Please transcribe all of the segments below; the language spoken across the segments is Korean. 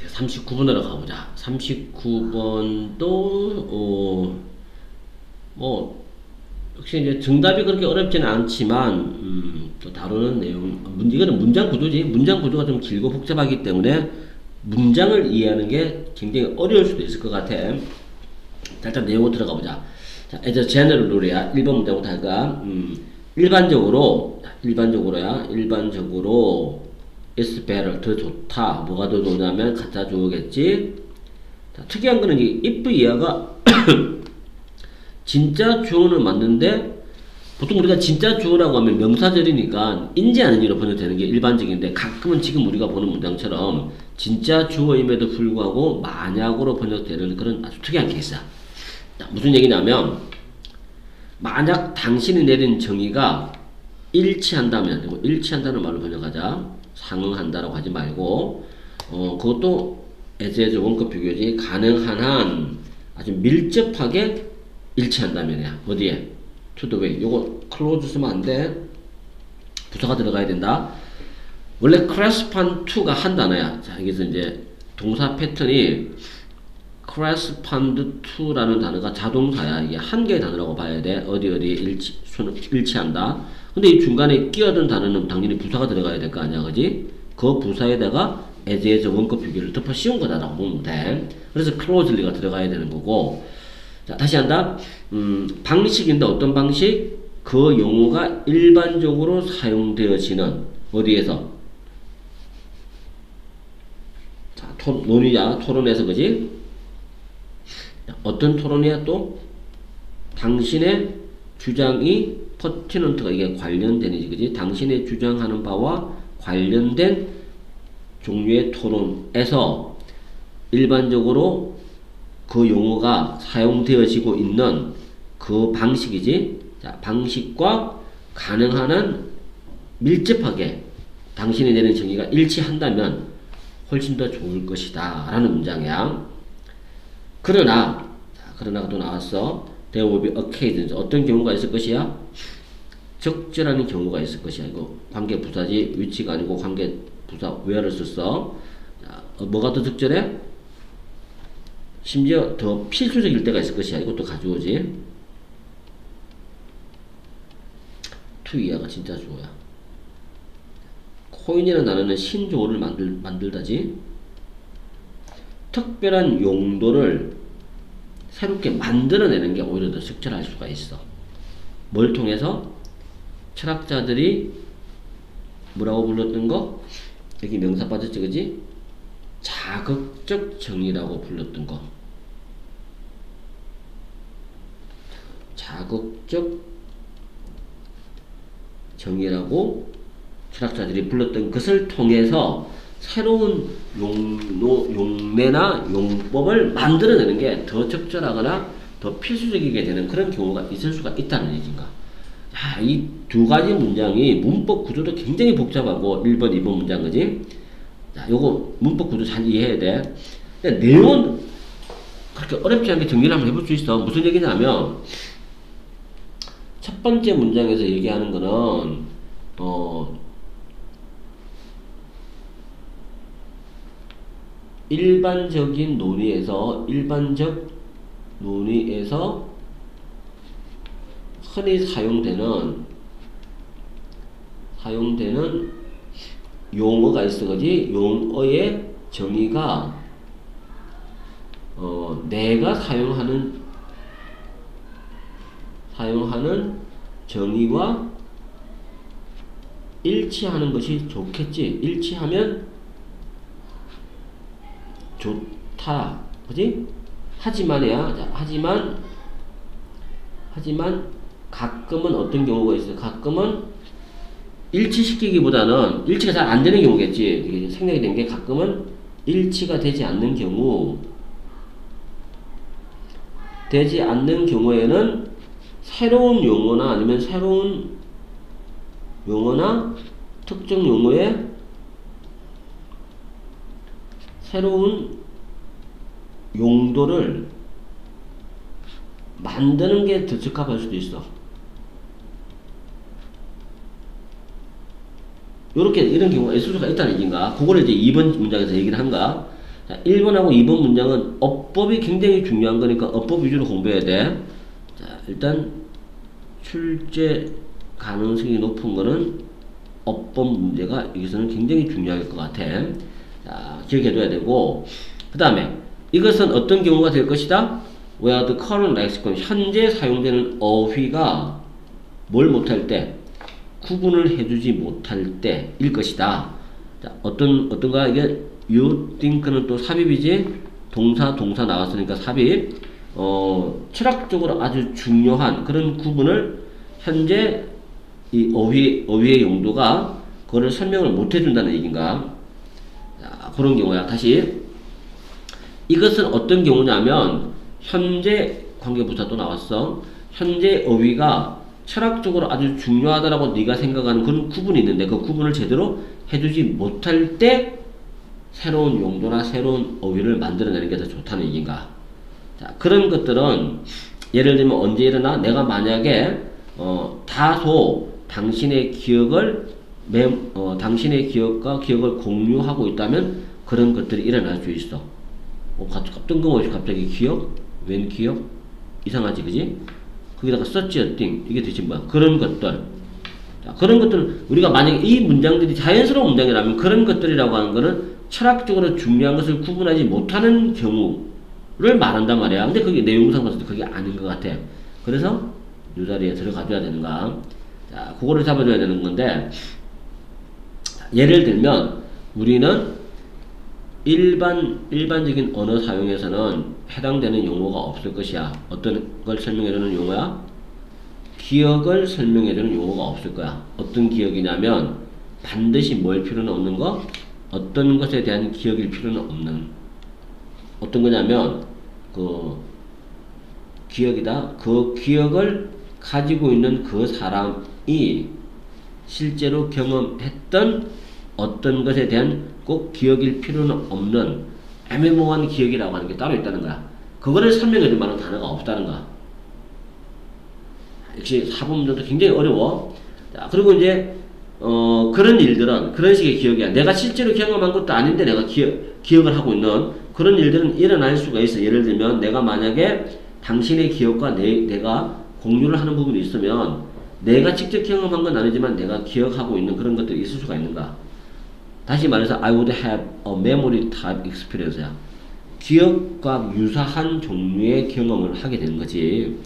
39번으로 가보자. 39번도, 역시 이제 정답이 그렇게 어렵지는 않지만, 또 다루는 내용, 이거는 문장 구조지. 문장 구조가 좀 길고 복잡하기 때문에 문장을 이해하는 게 굉장히 어려울 수도 있을 것 같아. 자, 일단 내용으로 들어가 보자. 자, as a general rule이야. 1번 문장부터 할까? 일반적으로, is better, 더 좋다. 뭐가 더 좋냐면, 가짜 주어겠지? 자, 특이한 거는 이 if 이하가 진짜 주어는 맞는데, 보통 우리가 진짜 주어라고 하면 명사절이니까 인지 아닌지로 번역되는 게 일반적인데, 가끔은 지금 우리가 보는 문장처럼 진짜 주어임에도 불구하고 만약으로 번역되는 그런 아주 특이한 케이스야. 자, 무슨 얘기냐면, 만약 당신이 내린 정의가 일치한다면, 일치한다는 말로 번역하자. 상응한다라고 하지 말고, 그것도 as 원급 비교지. 가능한 한 아주 밀접하게 일치한다면이야. 어디에? to the way. 요거 close 쓰면 안 돼. 부사가 들어가야 된다. 원래 correspond to가 한 단어야. 자, 여기서 이제 동사 패턴이 correspond to라는 단어가 자동사야. 이게 한 개의 단어라고 봐야 돼. 어디 일치한다. 근데 이 중간에 끼어든 단어는 당연히 부사가 들어가야 될 거 아니야, 그지? 그 부사에다가 as에서 원급 비교를 덮어 씌운 거다라고 보면 돼. 그래서 closely가 들어가야 되는 거고. 자, 다시 한다. 방식인데 어떤 방식? 그 용어가 일반적으로 사용되어지는 어디에서? 자, 논의야, 토론에서, 그지? 어떤 토론이야 또? 당신의 주장이 퍼티넌트가 이게 관련되는지, 그지? 당신의 주장하는 바와 관련된 종류의 토론에서 일반적으로 그 용어가 사용되어지고 있는 그 방식이지. 자, 방식과 가능한 한 밀접하게 당신이 내는 정의가 일치한다면 훨씬 더 좋을 것이다 라는 문장이야. 그러나가 또 나왔어. There will be occasions. 어떤 경우가 있을 것이야? 적절한 경우가 있을 것이야. 이거 관계 부사지, 위치가 아니고 관계 부사 where를 썼어. 자, 뭐가 더 적절해? 심지어 더 필수적일 때가 있을 것이야. 이것도 가져오지. to 이하가 진짜 주어야. 코인이라는 단어는 신조어를 만들다지. 특별한 용도를 새롭게 만들어내는 게 오히려 더 적절할 수가 있어. 뭘 통해서? 철학자들이 뭐라고 불렀던 거? 여기 명사 빠졌지, 그지? 자극적 정의라고 불렀던 거. 자극적 정의라고 철학자들이 불렀던 것을 통해서 새로운 용례나 용법을 만들어내는 게 더 적절하거나 더 필수적이게 되는 그런 경우가 있을 수가 있다는 얘기인가. 자, 이 두 가지 문장이 문법 구조도 굉장히 복잡하고 1번, 2번 문장, 그지? 자, 요거 문법 구조 잘 이해해야 돼. 근데 내용은 그렇게 어렵지 않게 정리를 한번 해볼 수 있어. 무슨 얘기냐면, 첫 번째 문장에서 얘기하는 거는, 일반적 논의에서 흔히 사용되는 용어가 있어, 그지? 용어의 정의가 내가 사용하는 정의와 일치하는 것이 좋겠지. 일치하면 좋다, 그지? 하지만이야. 자, 하지만 가끔은 어떤 경우가 있어요? 가끔은 일치시키기보다는 일치가 잘 안 되는 경우겠지. 이게 생각이 된 게 가끔은 일치가 되지 않는 경우에는 새로운 용어나 아니면 새로운 용어나 특정 용어의 새로운 용도를 만드는 게 더 적합할 수도 있어. 이런 경우가 있을 수가 있다는 얘기인가? 그거를 이제 2번 문장에서 얘기를 한가? 자, 1번하고 2번 문장은 어법이 굉장히 중요한 거니까 어법 위주로 공부해야 돼. 자, 일단 출제 가능성이 높은 거는 어법 문제가 여기서는 굉장히 중요할 것 같아. 자, 기억해둬야 되고, 그 다음에 이것은 어떤 경우가 될 것이다? Where the current lexicon, 현재 사용되는 어휘가 뭘 못할 때, 구분을 해주지 못할 때일 것이다. 자, 어떤가? 이게 you think는 또 삽입이지? 동사 나왔으니까 삽입. 철학적으로 아주 중요한 그런 구분을 현재 이 어휘의 용도가 그거를 설명을 못 해준다는 얘기인가? 자, 그런 경우야. 다시. 이것은 어떤 경우냐면, 현재 관계부사 또 나왔어. 현재 어휘가 철학적으로 아주 중요하다라고 네가 생각하는 그런 구분이 있는데 그 구분을 제대로 해주지 못할 때 새로운 용도나 새로운 어휘를 만들어내는 게 더 좋다는 얘기인가. 자, 그런 것들은 예를 들면 언제 일어나? 내가 만약에 다소 당신의 당신의 기억과 기억을 공유하고 있다면 그런 것들이 일어날 수 있어. 뜬금없이 갑자기 기억? 웬 기억? 이상하지, 그지? 거기다가 such a thing. 이게 대체 뭐야? 그런 것들. 자, 그런 것들, 우리가 만약에 이 문장들이 자연스러운 문장이라면 그런 것들이라고 하는 거는 철학적으로 중요한 것을 구분하지 못하는 경우를 말한단 말이야. 근데 그게 내용상 봤을 때 그게 아닌 것 같아. 그래서 이 자리에 들어가줘야 되는가. 자, 그거를 잡아줘야 되는 건데, 예를 들면, 우리는 일반적인 언어 사용에서는 해당되는 용어가 없을 것이야. 어떤 걸 설명해주는 용어야? 기억을 설명해주는 용어가 없을 거야. 어떤 기억이냐면, 반드시 뭘 필요는 없는 거? 어떤 것에 대한 기억일 필요는 없는. 어떤 거냐면, 기억이다. 그 기억을 가지고 있는 그 사람이 실제로 경험했던 어떤 것에 대한 꼭 기억일 필요는 없는 애매모호한 기억이라고 하는 게 따로 있다는 거야. 그거를 설명해 줄 만한 단어가 없다는 거야. 역시 사본문제도 굉장히 어려워. 자, 그리고 이제 그런 일들은 그런 식의 기억이야. 내가 실제로 경험한 것도 아닌데 내가 기억을 하고 있는 그런 일들은 일어날 수가 있어. 예를 들면 내가 만약에 당신의 기억과 내가 공유를 하는 부분이 있으면 내가 직접 경험한 건 아니지만 내가 기억하고 있는 그런 것들이 있을 수가 있는가. 다시 말해서 I would have a memory type experience야. 기억과 유사한 종류의 경험을 하게 되는 거지.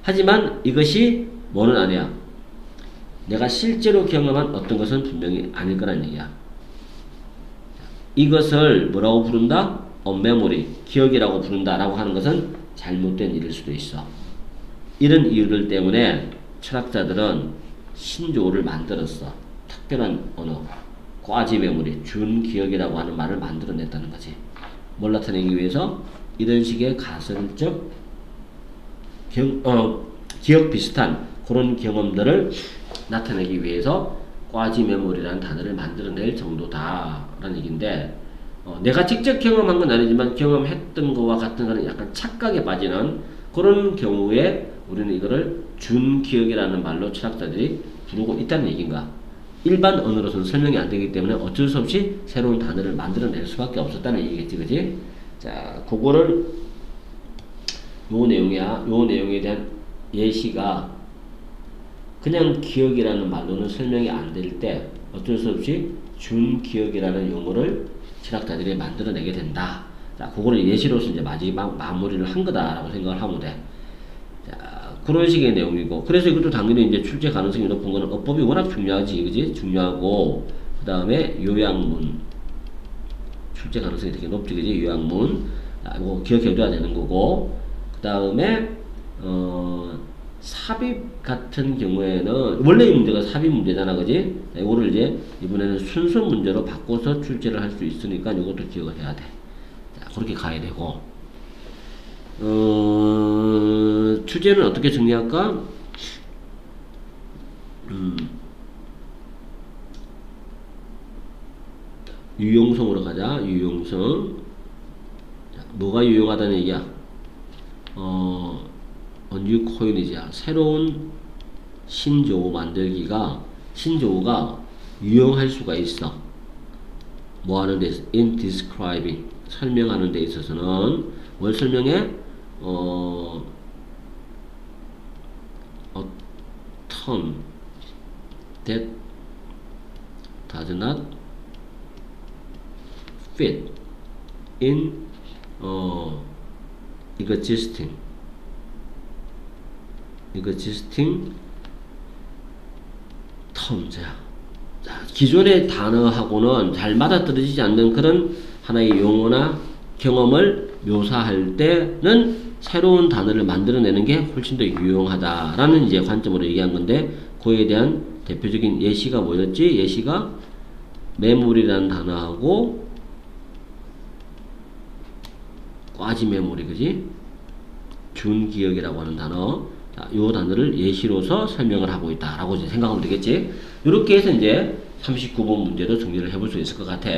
하지만 이것이 뭐는 아니야. 내가 실제로 경험한 어떤 것은 분명히 아닐 거란 얘기야. 이것을 뭐라고 부른다? memory, 기억이라고 부른다라고 하는 것은 잘못된 일일 수도 있어. 이런 이유들 때문에 철학자들은 신조어를 만들었어. 특별한 언어, 꽈지 메모리, 준 기억이라고 하는 말을 만들어냈다는 거지. 뭘 나타내기 위해서 이런 식의 가설적 기억 비슷한 그런 경험들을 나타내기 위해서 꽈지 메모리라는 단어를 만들어낼 정도다라는 얘기인데, 내가 직접 경험한 건 아니지만 경험했던 거와 같은 거는 약간 착각에 빠지는 그런 경우에 우리는 이거를 준기억이라는 말로 철학자들이 부르고 있다는 얘기인가. 일반 언어로서는 설명이 안 되기 때문에 어쩔 수 없이 새로운 단어를 만들어낼 수밖에 없었다는 얘기겠지, 그지? 자, 그거를 요 내용이야. 요 내용에 대한 예시가 그냥 기억이라는 말로는 설명이 안 될 때 어쩔 수 없이 준기억이라는 용어를 철학자들이 만들어내게 된다. 자, 그거를 예시로서 이제 마지막 마무리를 한 거다라고 생각을 하면 돼. 자, 그런 식의 내용이고, 그래서 이것도 당연히 이제 출제 가능성이 높은 거는 어법이 워낙 중요하지, 그지? 중요하고, 그 다음에 요약문. 출제 가능성이 되게 높지, 그지? 요약문. 자, 이거 기억해둬야 되는 거고, 그 다음에, 삽입 같은 경우에는, 원래 이 문제가 삽입 문제잖아, 그지? 자, 이거를 이제, 이번에는 순서 문제로 바꿔서 출제를 할 수 있으니까 이것도 기억을 해야 돼. 자, 그렇게 가야 되고, 주제는 어떻게 정리할까? 유용성으로 가자. 유용성. 자, 뭐가 유용하다는 얘기야? new coinage야. 새로운 신조어 만들기가, 신조어가 유용할 수가 있어. 뭐 하는 데 in describing 설명하는 데 있어서는 뭘 설명해? A term that does not fit in existing terms야. 자, 기존의 단어하고는 잘 맞아떨어지지 않는 그런 하나의 용어나 경험을 묘사할 때는 새로운 단어를 만들어내는 게 훨씬 더 유용하다라는 이제 관점으로 얘기한 건데, 그에 대한 대표적인 예시가 뭐였지? 예시가 메모리라는 단어하고 꽈지 메모리, 그지? 준기억이라고 하는 단어. 자, 요 단어를 예시로서 설명을 하고 있다라고 이제 생각하면 되겠지? 이렇게 해서 이제 39번 문제도 정리를 해볼 수 있을 것 같아.